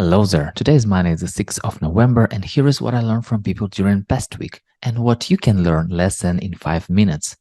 Hello there. Today is Monday, the 6th of November, and here is what I learned from people during past week and what you can learn less than in 5 minutes.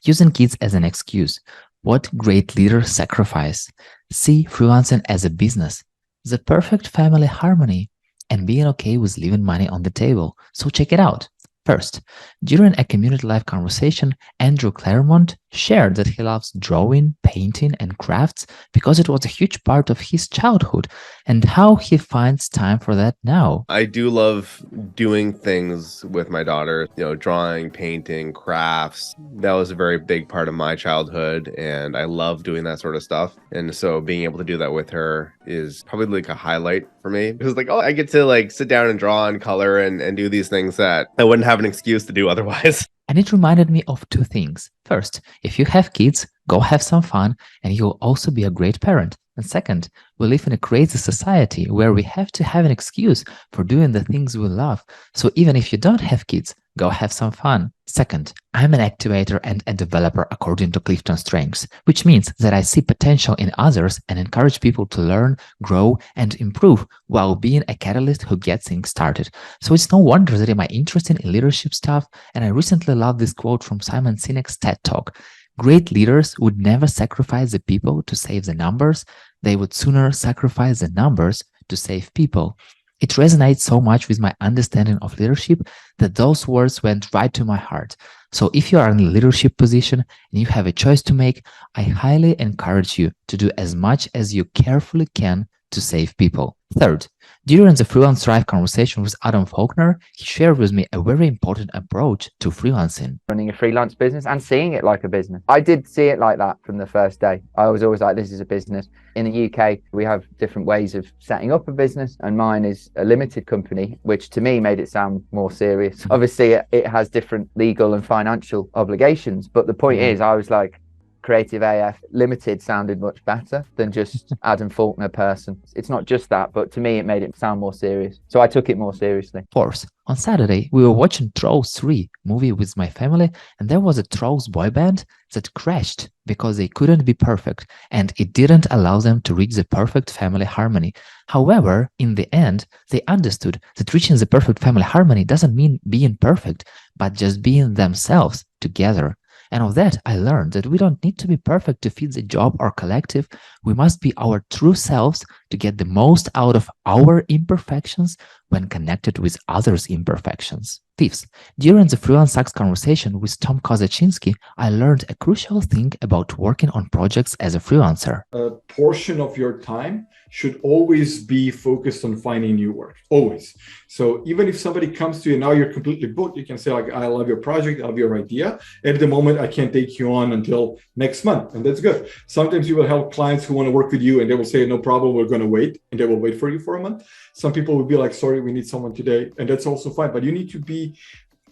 Using kids as an excuse. What great leaders sacrifice. See freelancing as a business. The perfect family harmony and being okay with leaving money on the table. So check it out. First, during a community live conversation, Andrew Claremont shared that he loves drawing, painting, and crafts because it was a huge part of his childhood and how he finds time for that now. I do love doing things with my daughter, drawing, painting, crafts. That was a very big part of my childhood, and I love doing that sort of stuff. And so being able to do that with her is probably like a highlight for me. Because I get to sit down and draw and color and do these things that I wouldn't have an excuse to do otherwise. And it reminded me of two things. First, if you have kids, go have some fun and you'll also be a great parent. And second, we live in a crazy society where we have to have an excuse for doing the things we love. So even if you don't have kids, go have some fun. Second, I'm an activator and a developer according to Clifton Strengths, which means that I see potential in others and encourage people to learn, grow, and improve while being a catalyst who gets things started. So it's no wonder that I'm interested in leadership stuff, and I recently loved this quote from Simon Sinek's TED Talk. Great leaders would never sacrifice the people to save the numbers. They would sooner sacrifice the numbers to save people. It resonates so much with my understanding of leadership that those words went right to my heart. So if you are in a leadership position and you have a choice to make, I highly encourage you to do as much as you carefully can to save people. Third, during the Freelance Thrive conversation with Adam Faulkner, he shared with me a very important approach to freelancing. Running a freelance business and seeing it like a business. I did see it like that from the first day. I was always like, this is a business. In the UK, we have different ways of setting up a business, and mine is a limited company, which to me made it sound more serious. Obviously, it has different legal and financial obligations, but the point is, I was like, Creative AF Limited sounded much better than just Adam Faulkner person. It's not just that, but to me, it made it sound more serious. So I took it more seriously. Fourth, on Saturday, we were watching Trolls 3 movie with my family, and there was a Trolls boy band that crashed because they couldn't be perfect, and it didn't allow them to reach the perfect family harmony. However, in the end, they understood that reaching the perfect family harmony doesn't mean being perfect, but just being themselves together. And of that, I learned that we don't need to be perfect to fit the job or collective. We must be our true selves to get the most out of our imperfections when connected with others' imperfections. Fifth, during the Freelance Sucks conversation with Tom Kozacinski, I learned a crucial thing about working on projects as a freelancer. A portion of your time should always be focused on finding new work, always. So even if somebody comes to you, now you're completely booked, you can say like, I love your project, I love your idea. At the moment, I can't take you on until next month. And that's good. Sometimes you will have clients who want to work with you and they will say, no problem, we're going to wait. And they will wait for you for a month. Some people will be like, sorry, we need someone today. And that's also fine. But you need to be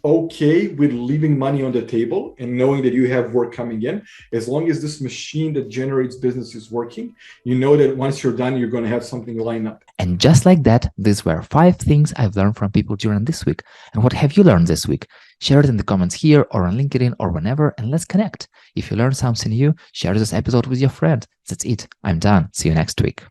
okay with leaving money on the table and knowing that you have work coming in. As long as this machine that generates business is working, you know that once you're done, you're going to have something lined up. And just like that, these were 5 things I've learned from people during this week. And what have you learned this week? Share it in the comments here or on LinkedIn or whenever, and let's connect. If you learned something new, share this episode with your friend. That's it. I'm done. See you next week.